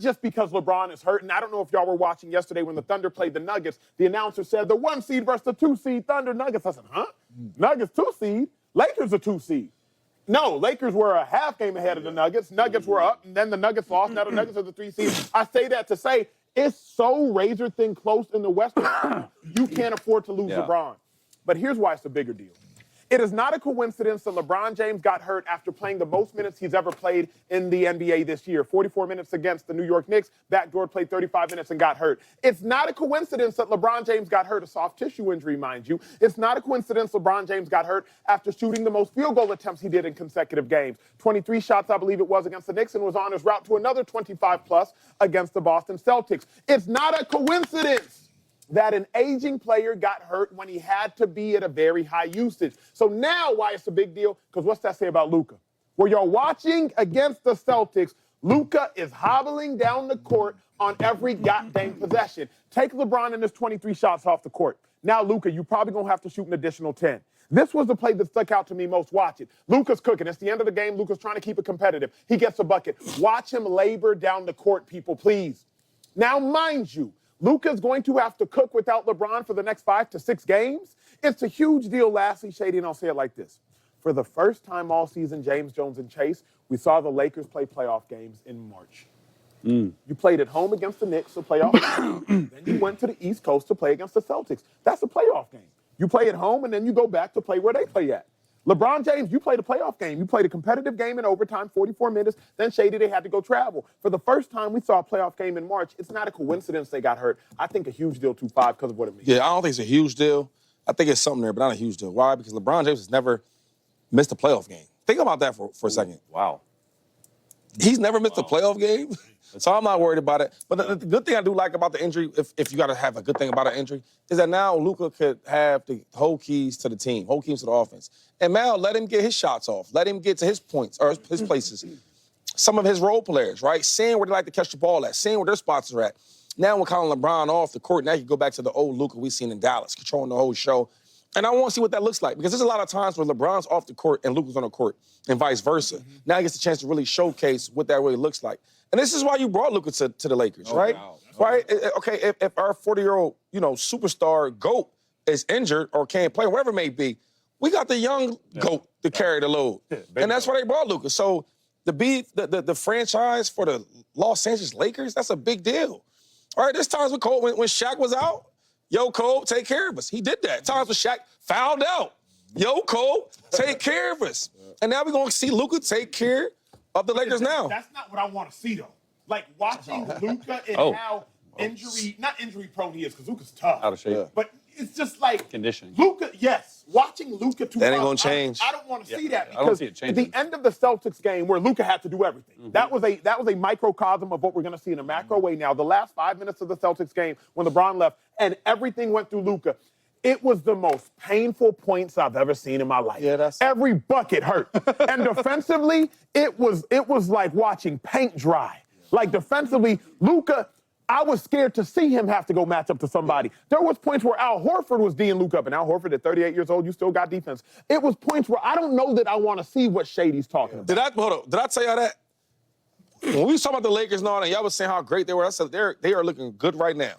just because LeBron is hurt. And I don't know if y'all were watching yesterday when the Thunder played the Nuggets. The announcer said the 1 seed versus the 2 seed Thunder Nuggets. I said, huh? Nuggets 2 seed? Lakers are 2 seed. No, Lakers were a half game ahead of the Nuggets. Nuggets were up, and then the Nuggets lost. Now the Nuggets are the 3 seed. I say that to say it's so razor-thin close in the Western you can't afford to lose LeBron. But here's why it's a bigger deal. It is not a coincidence that LeBron James got hurt after playing the most minutes he's ever played in the NBA this year. 44 minutes against the New York Knicks. Backdoor played 35 minutes and got hurt. It's not a coincidence that LeBron James got hurt, a soft tissue injury, mind you. It's not a coincidence LeBron James got hurt after shooting the most field goal attempts he did in consecutive games. 23 shots, I believe it was, against the Knicks, and was on his route to another 25-plus against the Boston Celtics. It's not a coincidence that an aging player got hurt when he had to be at a very high usage. So now why it's a big deal? Because what's that say about Luka? Where you're watching against the Celtics, Luka is hobbling down the court on every goddamn possession. Take LeBron and his 23 shots off the court. Now, Luka, you're probably going to have to shoot an additional 10. This was the play that stuck out to me most. Watch it. Luka's cooking. It's the end of the game. Luka's trying to keep it competitive. He gets a bucket. Watch him labor down the court, people, please. Now, mind you, Luka's going to have to cook without LeBron for the next 5 to 6 games. It's a huge deal. Lastly, Shady, and I'll say it like this. For the first time all season, James Jones and Chase, we saw the Lakers play playoff games in March. You played at home against the Knicks, a playoff game. Then you went to the East Coast to play against the Celtics. That's a playoff game. You play at home, and then you go back to play where they play at. LeBron James, you played a playoff game. You played a competitive game in overtime, 44 minutes. Then, Shady, they had to go travel. For the first time we saw a playoff game in March, it's not a coincidence they got hurt. I think a huge deal, 2-5, because of what it means. Yeah, I don't think it's a huge deal. I think it's something there, but not a huge deal. Why? Because LeBron James has never missed a playoff game. Think about that for a second. Wow. He's never missed a playoff game, so I'm not worried about it. But the good thing I do like about the injury, if you got to have a good thing about an injury, is that now Luka could have the whole keys to the team, whole keys to the offense. And now let him get his shots off. Let him get to his points or his places. Some of his role players, right? Seeing where they like to catch the ball at, seeing where their spots are at. Now we're calling LeBron off the court. Now you go back to the old Luka we seen in Dallas, controlling the whole show. And I want to see what that looks like, because there's a lot of times where LeBron's off the court and Luka's on the court and vice versa. Now he gets a chance to really showcase what that really looks like. And this is why you brought Luka to the Lakers, right? Right? Okay, if our 40-year-old, superstar GOAT is injured or can't play, whatever it may be, we got the young GOAT to carry the load. And that's why they brought Luka. So the franchise for the Los Angeles Lakers, that's a big deal. All right, there's times with Cole, when Shaq was out, yo, Cole, take care of us. He did that. Times when Shaq fouled out. Yo, Cole, take care of us. And now we're going to see Luka take care of the Lakers now. That's not what I want to see, though. Like, watching Luka and how not injury prone he is, because Luka's tough. Out of shape. But it's just like Conditioning. Luka, yes. Watching Luka too That ain't going to change. I don't want to see that, I don't because see it at the changing. end of the Celtics game where Luka had to do everything, that was a microcosm of what we're going to see in a macro way now. The last 5 minutes of the Celtics game when LeBron left and everything went through Luka, it was the most painful points I've ever seen in my life. Yeah, Every bucket hurt. And defensively, it was like watching paint dry. Like defensively, Luka, I was scared to see him have to go match up to somebody. There was points where Al Horford was D'ing Luka up, and Al Horford at 38 years old, you still got defense. It was points where I don't know that I want to see what Shady's talking about. Did I tell y'all that? When we was talking about the Lakers and all that, y'all was saying how great they were. I said they are looking good right now.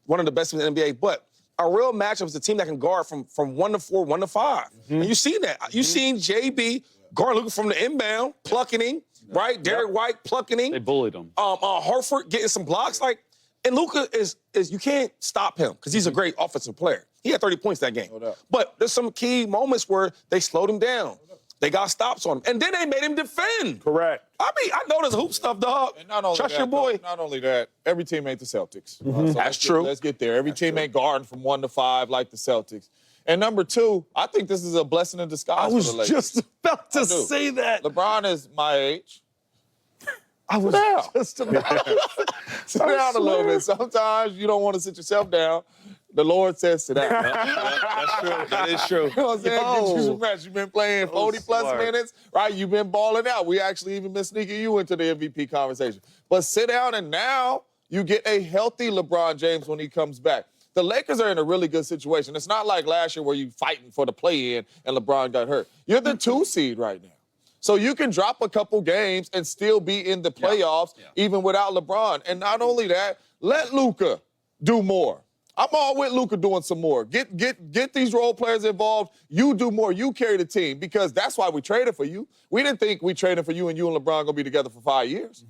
One of the best teams in the NBA. But a real matchup is a team that can guard from 1 to 4, 1 to 5. And you seen that. You seen JB guard Luka from the inbound, plucking him, right? Derek White plucking him. They bullied him. Horford getting some blocks. And Luka is you can't stop him because he's a great offensive player. He had 30 points that game. But there's some key moments where they slowed him down. They got stops on him. And then they made him defend. Correct. I mean, I know there's hoop stuff, dog. And not only Trust that, your boy. Not only that, every team ain't the Celtics. So That's true. Let's get there. Every team ain't guarding from 1 to 5 like the Celtics. And number 2, I think this is a blessing in disguise for the Lakers. just about to say that. LeBron is my age. I was just about to Sit down a little bit. Sometimes you don't want to sit yourself down. The Lord says sit down. That's true. That is true. You know what I'm saying? Get you some rest. You've been playing 40-plus smart. minutes, right? You've been balling out. We actually even been sneaking you into the MVP conversation. But sit down, and now you get a healthy LeBron James when he comes back. The Lakers are in a really good situation. It's not like last year where you fighting for the play-in and LeBron got hurt. You're the 2 seed right now. So you can drop a couple games and still be in the playoffs, even without LeBron. And not only that, let Luka do more. I'm all with Luka doing some more. Get these role players involved. You do more. You carry the team, because that's why we traded for you. We didn't think we traded for you and LeBron gonna be together for 5 years.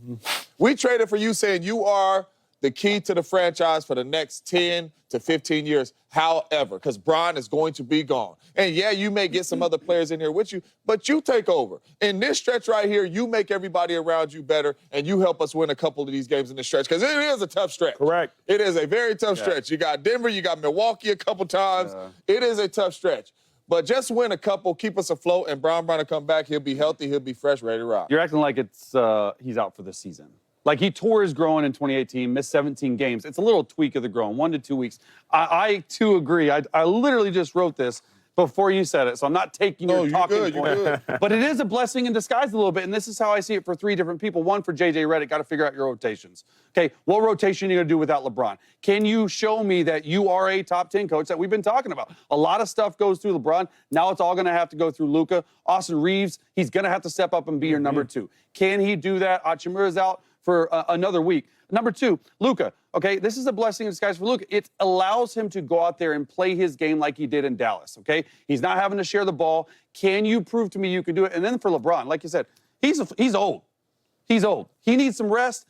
We traded for you saying you are the key to the franchise for the next 10 to 15 years. However, because Bron is going to be gone. And yeah, you may get some other players in here with you, but you take over. In this stretch right here, you make everybody around you better, and you help us win a couple of these games in this stretch, because it is a tough stretch. Correct. It is a very tough stretch. You got Denver, you got Milwaukee a couple times. It is a tough stretch. But just win a couple, keep us afloat, and Bron will come back. He'll be healthy, he'll be fresh, ready to rock. You're acting like it's he's out for the season. Like, he tore his groin in 2018, missed 17 games. It's a little tweak of the groin, 1 to 2 weeks. I too agree. I literally just wrote this before you said it, so I'm not taking your talking point. You're good. But it is a blessing in disguise a little bit, and this is how I see it for 3 different people. One, for J.J. Redick, got to figure out your rotations. Okay, what rotation are you going to do without LeBron? Can you show me that you are a top 10 coach that we've been talking about? A lot of stuff goes through LeBron. Now it's all going to have to go through Luka. Austin Reeves, he's going to have to step up and be your number 2. Can he do that? Hachimura's out for another week. Number 2, Luka. Okay, this is a blessing in disguise for Luka. It allows him to go out there and play his game like he did in Dallas, okay? He's not having to share the ball. Can you prove to me you can do it? And then for LeBron, like you said, he's old. He's old. He needs some rest.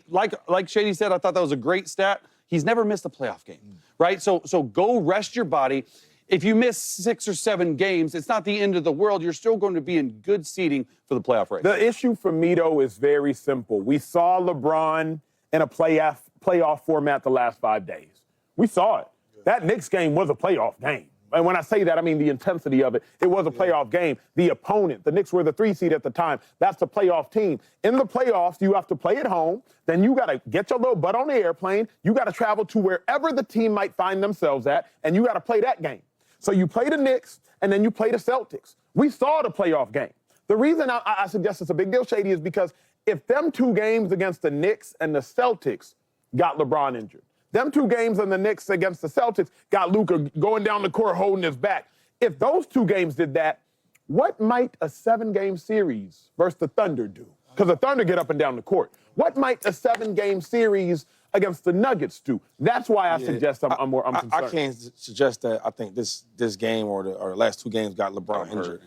Like Shady said, I thought that was a great stat. He's never missed a playoff game, right? So go rest your body. If you miss 6 or 7 games, it's not the end of the world. You're still going to be in good seeding for the playoff race. The issue for me, though, is very simple. We saw LeBron in a playoff format the last 5 days. We saw it. That Knicks game was a playoff game. And when I say that, I mean the intensity of it. It was a playoff game. The opponent, the Knicks were the 3 seed at the time. That's the playoff team. In the playoffs, you have to play at home. Then you got to get your little butt on the airplane. You got to travel to wherever the team might find themselves at, and you got to play that game. So you play the Knicks, and then you play the Celtics. We saw the playoff game. The reason I suggest it's a big deal, Shady, is because if them 2 games against the Knicks and the Celtics got LeBron injured, them 2 games in the Knicks against the Celtics got Luka going down the court holding his back. If those 2 games did that, what might a 7-game series versus the Thunder do? Because the Thunder get up and down the court. What might a 7-game series against the Nuggets do? That's why I suggest I'm concerned. I can't suggest that. I think this game or the last 2 games got LeBron injured.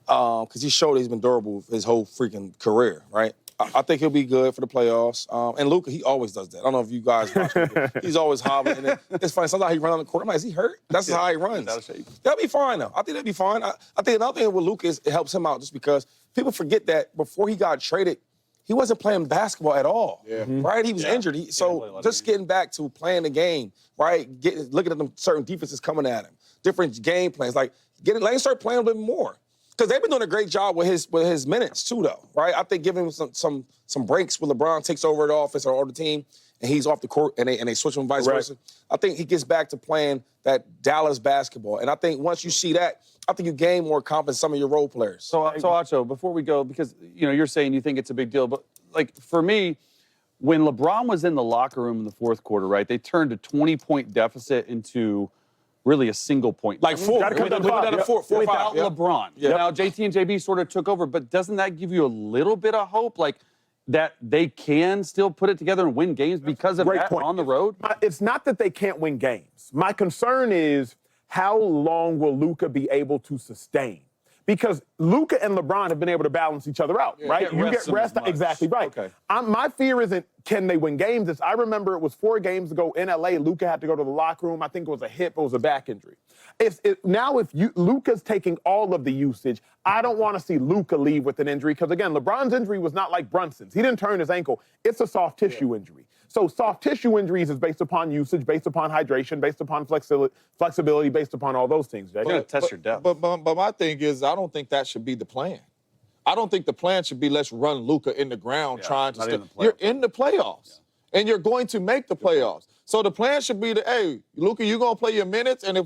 Because he showed he's been durable his whole freaking career, right? I think he'll be good for the playoffs. And Luka, he always does that. I don't know if you guys watch him. He's always hobbling. And it's funny. Sometimes he runs on the court. I'm like, is he hurt? That's how he runs. That'll be fine, though. I think that'll be fine. I think another thing with Luka is it helps him out just because people forget that before he got traded, he wasn't playing basketball at all, right? He was injured. So just getting back to playing the game, right? Looking at them certain defenses coming at him, different game plans, like let him start playing a little bit more. Because they've been doing a great job with his minutes too, though, right? I think giving him some breaks when LeBron takes over the offense or the team and he's off the court and they switch him vice versa. I think he gets back to playing that Dallas basketball. And I think once you see that, I think you gain more confidence in some of your role players. So Acho, before we go, because you're saying you think it's a big deal, but like for me, when LeBron was in the locker room in the 4th quarter, right, they turned a 20-point deficit into really a single point. Like 4. Without LeBron. Now, JT and JB sort of took over, but doesn't that give you a little bit of hope, like that they can still put it together and win games because of that on the road? It's not that they can't win games. My concern is how long will Luka be able to sustain? Because Luka and LeBron have been able to balance each other out, right? You get rest. Exactly right. Okay. My fear isn't can they win games. I remember it was 4 games ago in LA. Luka had to go to the locker room. I think it was a hip. It was a back injury. Now if Luka's taking all of the usage, I don't want to see Luka leave with an injury because, again, LeBron's injury was not like Brunson's. He didn't turn his ankle. It's a soft tissue injury. So soft tissue injuries is based upon usage, based upon hydration, based upon flexibility, based upon all those things. Jay. You're going to test your depth. But my thing is, I don't think that should be the plan. I don't think the plan should be let's run Luka in the ground trying to stay. You're in the playoffs, and you're going to make the playoffs. So the plan should be hey, Luka, you're going to play your minutes, and if we